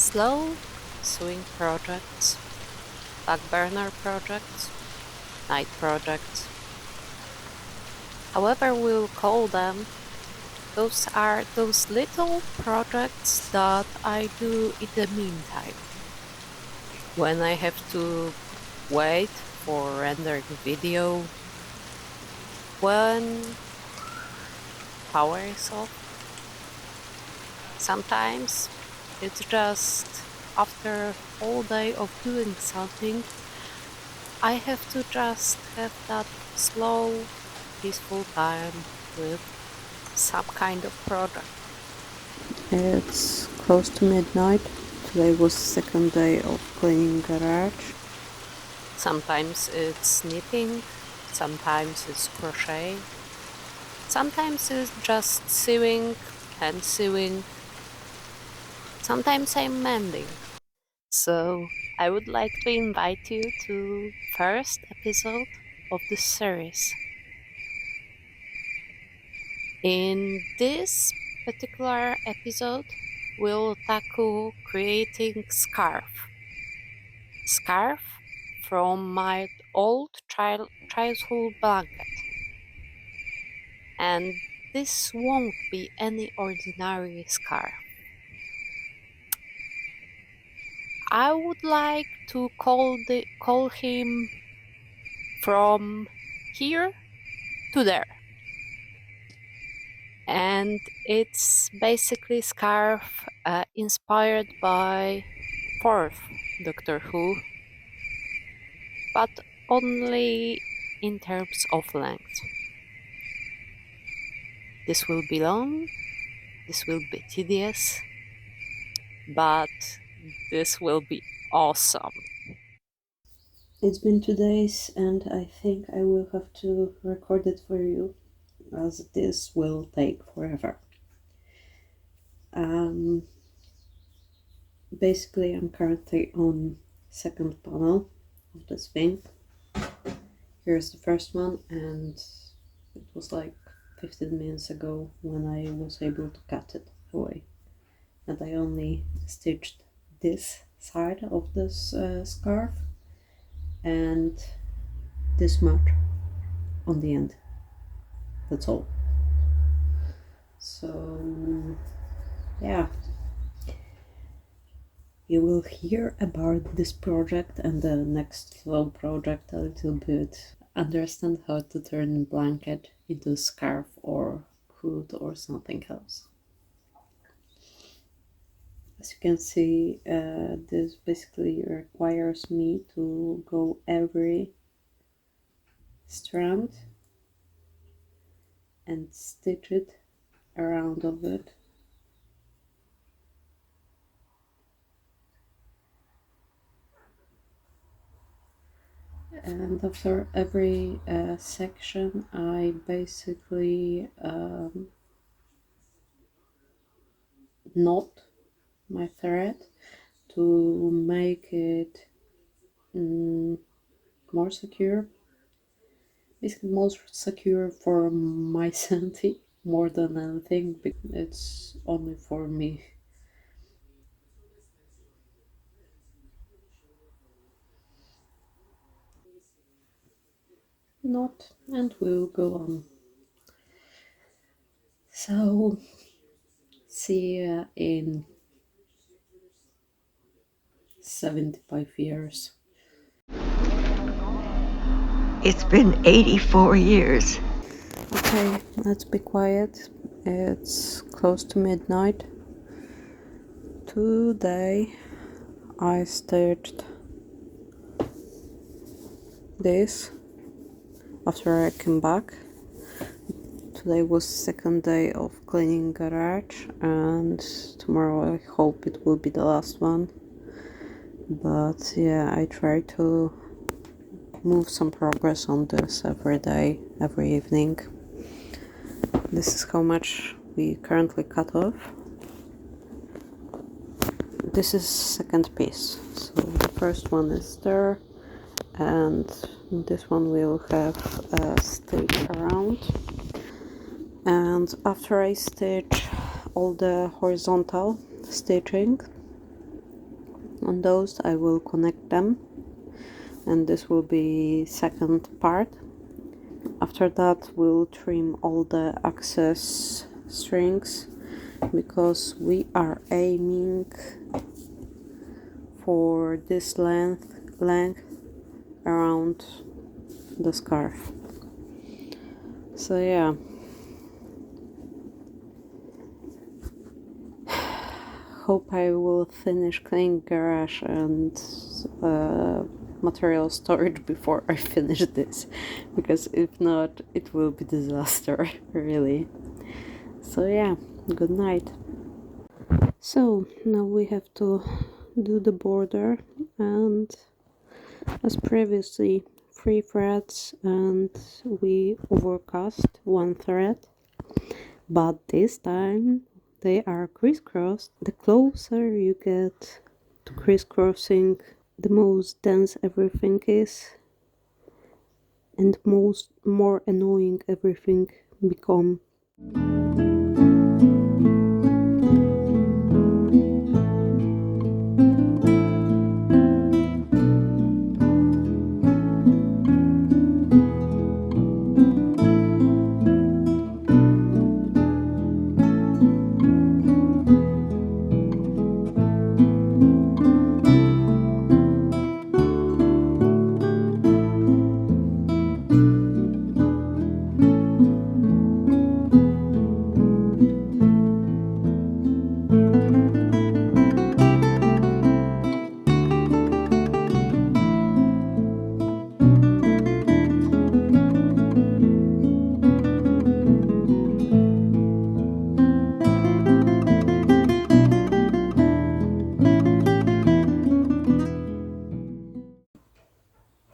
Slow swing projects, back burner projects, night projects, however we'll call them, those are those little projects that I do in the meantime. When I have to wait for rendering video, when power is off, sometimes it's just after a whole day of doing something, I have to just have that slow, peaceful time with some kind of product. It's close to midnight. Today was second day of cleaning garage. Sometimes it's knitting, sometimes it's crochet, sometimes it's just sewing, hand sewing, sometimes I'm mending. So I would like to invite you to first episode of this series. In this particular episode, we'll tackle creating scarf. Scarf from my old childhood blanket. And this won't be any ordinary scarf. I would like to call him from here to there. And it's basically scarf inspired by fourth Doctor Who, but only in terms of length. This will be long, this will be tedious, but this will be awesome. It's been 2 days and I think I will have to record it for you as this will take forever. Basically I'm currently on second panel of this thing. Here's the first one and it was like 15 minutes ago when I was able to cut it away. And I only stitched this side of this scarf and this much on the end. That's all. So yeah, you will hear about this project and the next flow project a little bit, understand how to turn blanket into scarf or hood or something else. As you can see, this basically requires me to go every strand and stitch it around of it. And after every section I basically knot my thread to make it more secure, basically more secure for my sanity more than anything, because it's only for me. Knot and we'll go on. So see ya in 75 years. It's been 84 years. Okay, let's be quiet. It's close to midnight. Today I stitched this after I came back. Today was second day of cleaning garage and tomorrow I hope it will be the last one. But yeah, I try to move some progress on this every day, every evening. This is how much we currently cut off. This is second piece, so the first one is there and this one will have a stitch around. And after I stitch all the horizontal stitching, on those I will connect them, and this will be second part. After that we'll trim all the excess strings because we are aiming for this length around the scarf. So yeah, hope I will finish cleaning garage and material storage before I finish this, because if not it will be disaster really. So yeah, good night. So now we have to do the border, and as previously 3 threads, and we overcast 1 thread, but this time they are crisscrossed. The closer you get to crisscrossing, the most dense everything is, and more annoying everything become.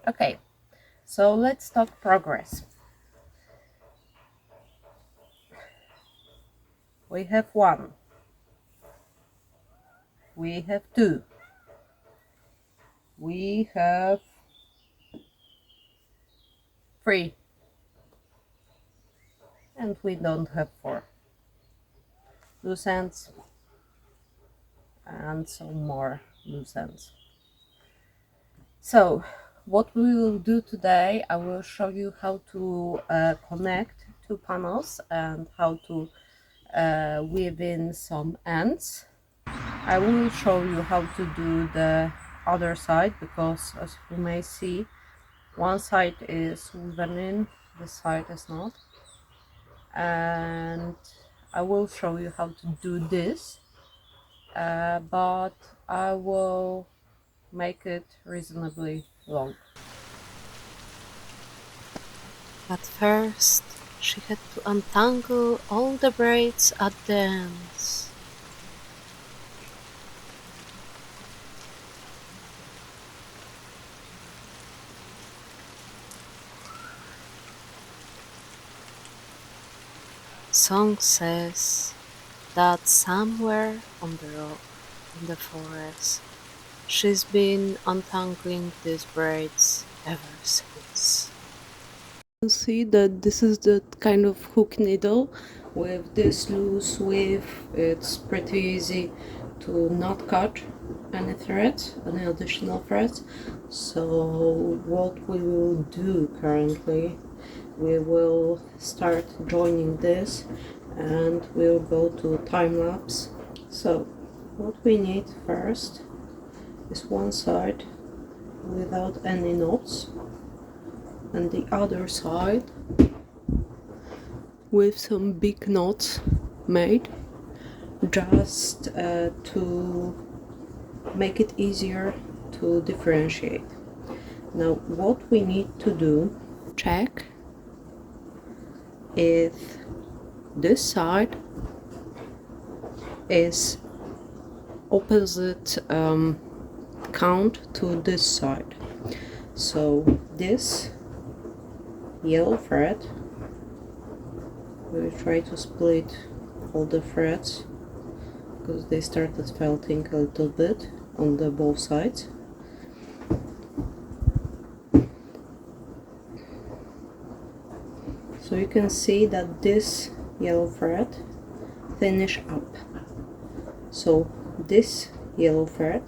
Okay, so let's talk progress. We have 1, we have 2, we have 3, and we don't have 4. Loose ends and some more loose ends. So what we will do today, I will show you how to connect 2 panels and how to weave in some ends. I will show you how to do the other side, because as you may see, one side is woven in, this side is not, and I will show you how to do this, but I will make it reasonably long. At first, she had to untangle all the braids at the ends. Song says that somewhere on the rock in the forest, she's been untangling these braids ever since. You see that this is the kind of hook needle. With this loose weave, it's pretty easy to not cut any threads, any additional threads. So what we will do currently, we will start joining this and we'll go to time lapse. So what we need first is one side without any knots, and the other side with some big knots made, just to make it easier to differentiate. Now what we need to do, check if this side is opposite count to this side. So this yellow thread, we try to split all the threads because they started felting a little bit on the both sides. So you can see that this yellow thread finish up. So this yellow thread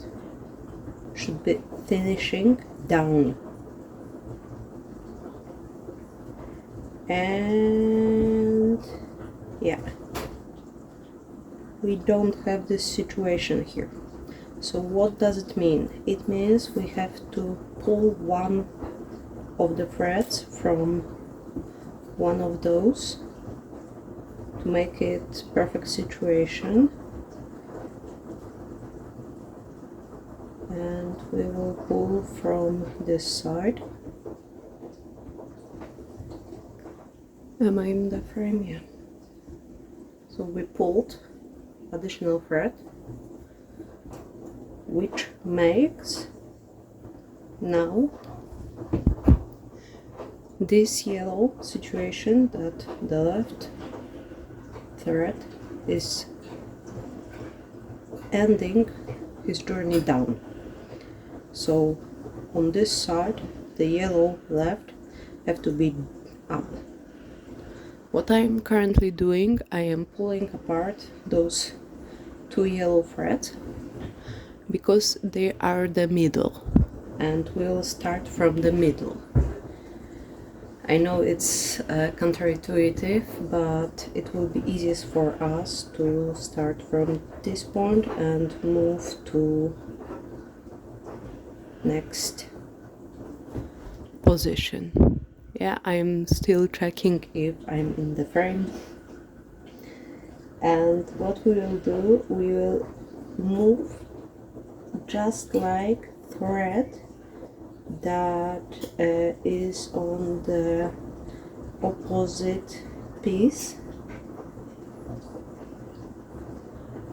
should be finishing down. And yeah, we don't have this situation here. So what does it mean? It means we have to pull one of the threads from one of those to make it perfect situation, and we will pull from this side. Am I in the frame? Yeah. So we pulled additional thread, which makes now this yellow situation that the left thread is ending his journey down. So on this side the yellow left have to be up. What I am currently doing, I am pulling apart those two yellow threads because they are the middle, and we'll start from the middle. I know it's counterintuitive, but it will be easiest for us to start from this point and move to next position. Yeah, I'm still checking if I'm in the frame. And what we will do, we will move just like thread that is on the opposite piece.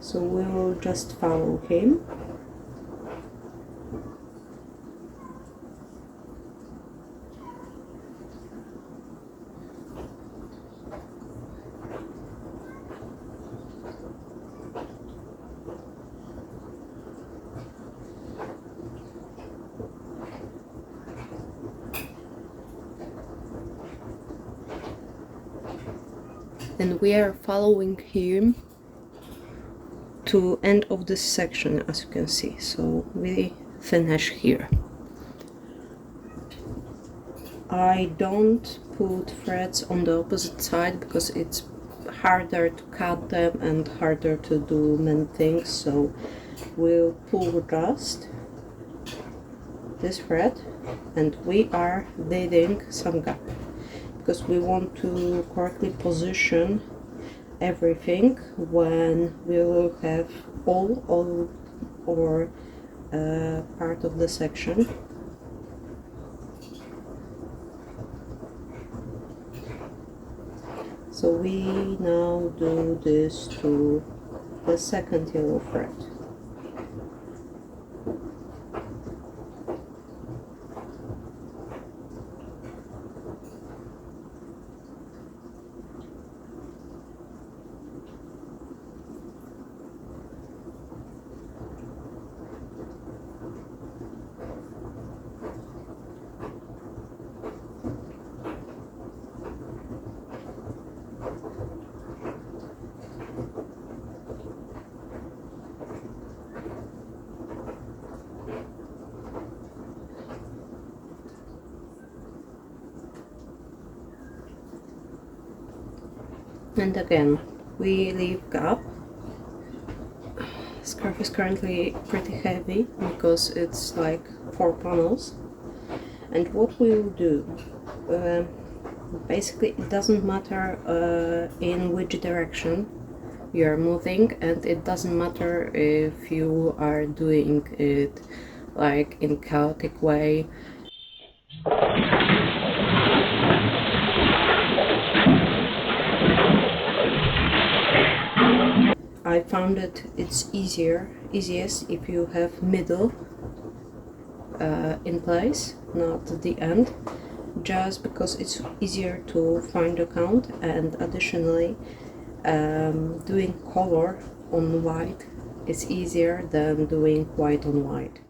So we will just follow him. And we are following him to end of this section, as you can see. So we finish here. I don't put threads on the opposite side because it's harder to cut them and harder to do many things, so we'll pull just this thread and we are leaving some gap because we want to correctly position everything when we will have all or part of the section. So we now do this to the second yellow thread. And again, we leave gap. Scarf is currently pretty heavy because it's like 4 panels. And what we will do, basically it doesn't matter in which direction you are moving, and it doesn't matter if you are doing it like in chaotic way. I found that it's easiest if you have middle in place, not the end, just because it's easier to find the count, and additionally doing color on white is easier than doing white on white.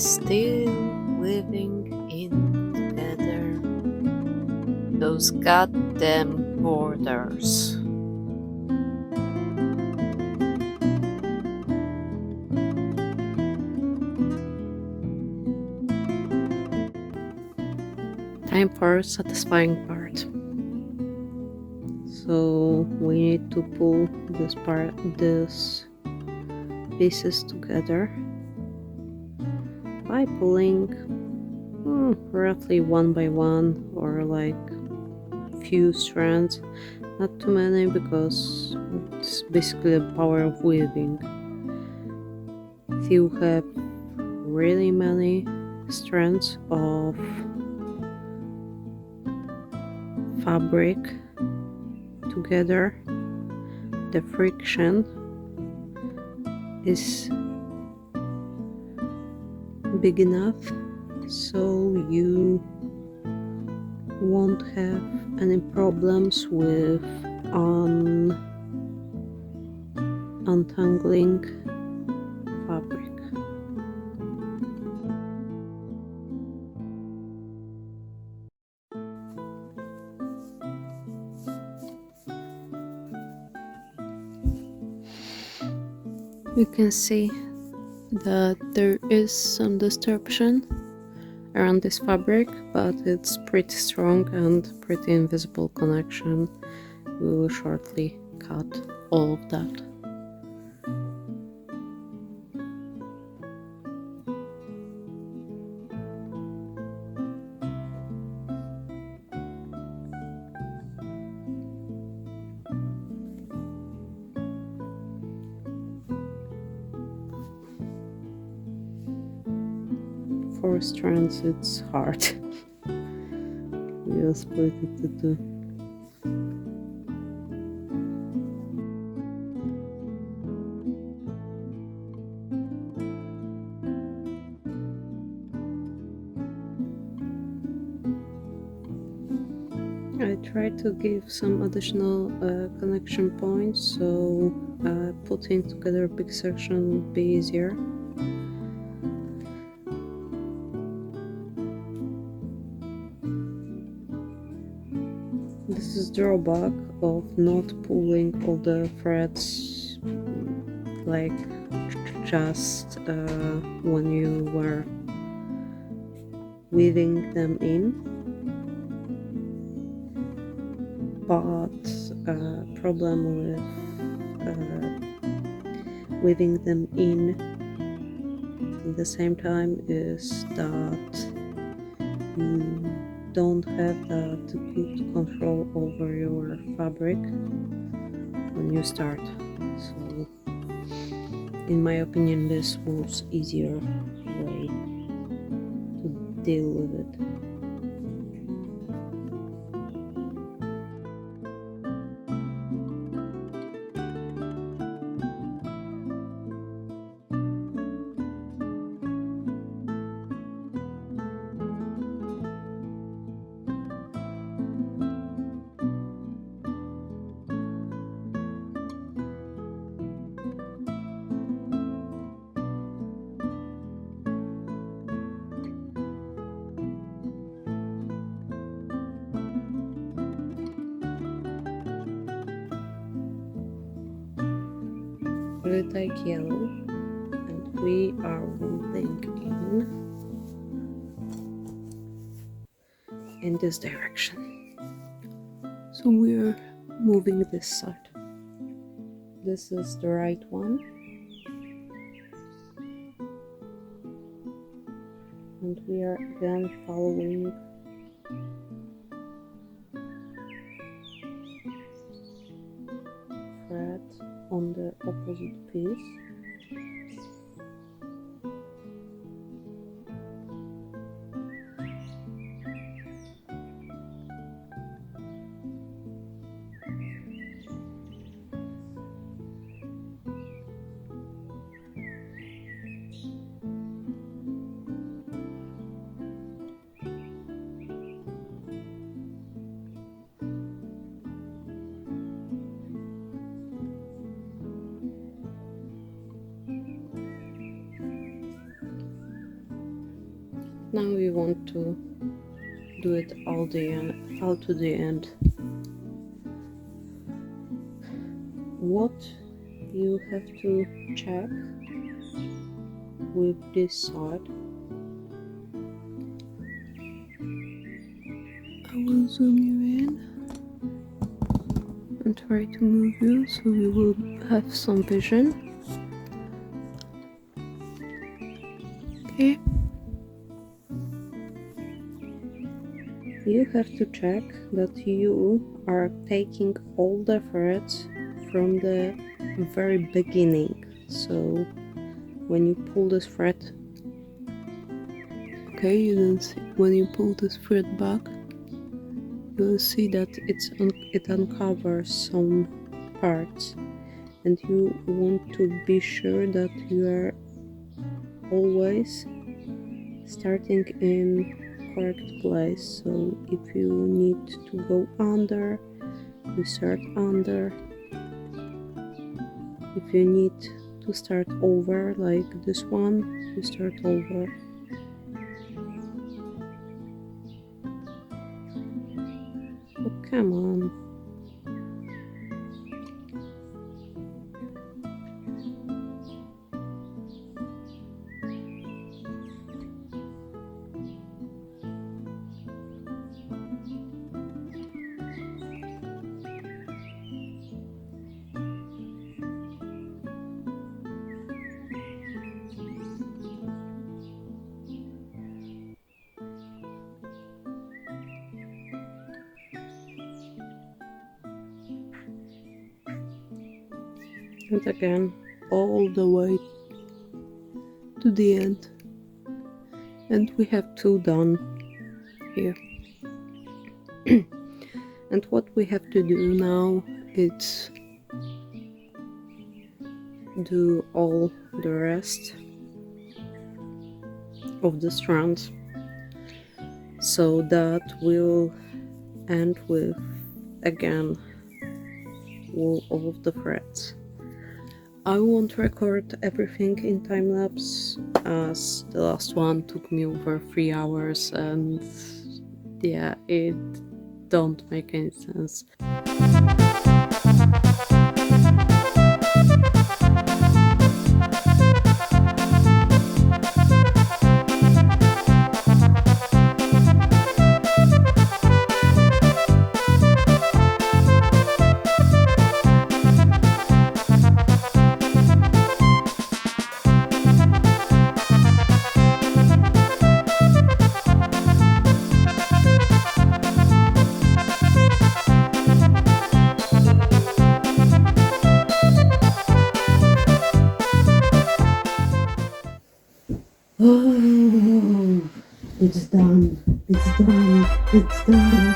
still weaving in together those goddamn borders. Time for satisfying part. So we need to pull this pieces together by pulling roughly one by one, or like few strands, not too many, because it's basically the power of weaving. If you have really many strands of fabric together, the friction is big enough so you won't have any problems with untangling fabric. You can see that there is some distortion around this fabric, but it's pretty strong and pretty invisible connection. We will shortly cut all of that. For strands it's hard. We'll split it to two. I tried to give some additional connection points, so putting together a big section would be easier. This is drawback of not pulling all the threads like just when you were weaving them in, but problem with weaving them in at the same time is that you don't have that good control over your fabric when you start. So in my opinion, this was easier way to deal with it. Really take yellow, and we are weaving in this direction. So we're moving this side. This is the right one, and we are again following thread on the opposite piece. Now we want to do it all to the end. What you have to check with this side, I will zoom you in and try to move you so you will have some vision. Okay. You have to check that you are taking all the threads from the very beginning. So when you pull this thread, okay, you don't see, when you pull this thread back, you will see that it uncovers some parts, and you want to be sure that you are always starting in correct place. So if you need to go under, you start under. If you need to start over like this one, you start over. Oh, come on. And again, all the way to the end. And we have two done here. And what we have to do now is do all the rest of the strands, so that will end with again all of the threads. I won't record everything in time lapse, as the last one took me over 3 hours, and yeah, it don't make any sense. Oh, it's done. It's done. It's done.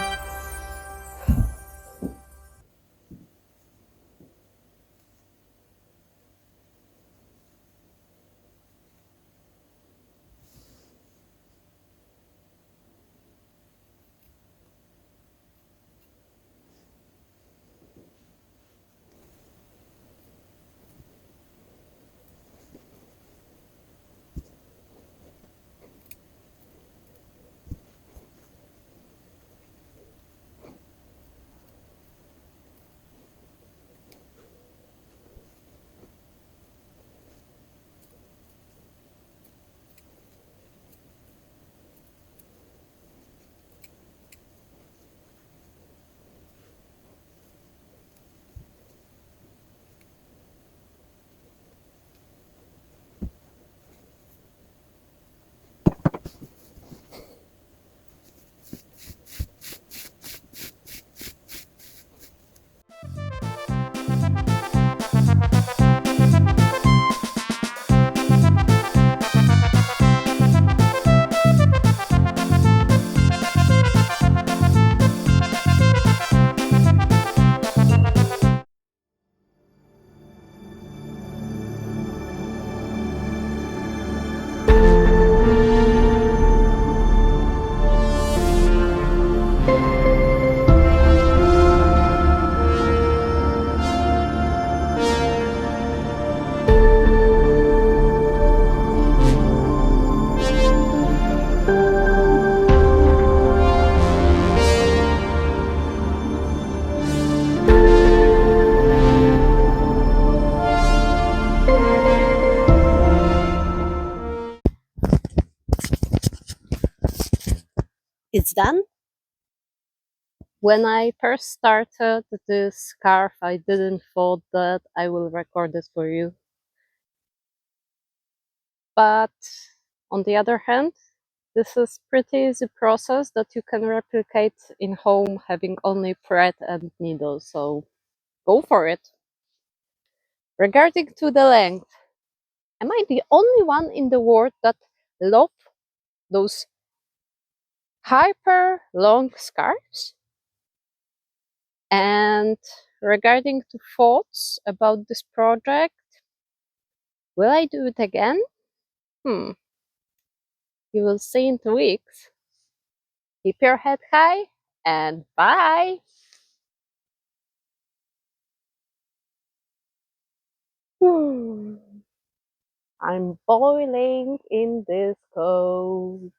It's done. When I first started this scarf, I didn't thought that I will record this for you. But on the other hand, this is pretty easy process that you can replicate in home having only thread and needle, so go for it. Regarding to the length, am I the only one in the world that love those hyper long scarves? And regarding to thoughts about this project, will I do it again? Hmm, you will see in 2 weeks. Keep your head high and bye! I'm boiling in this cold.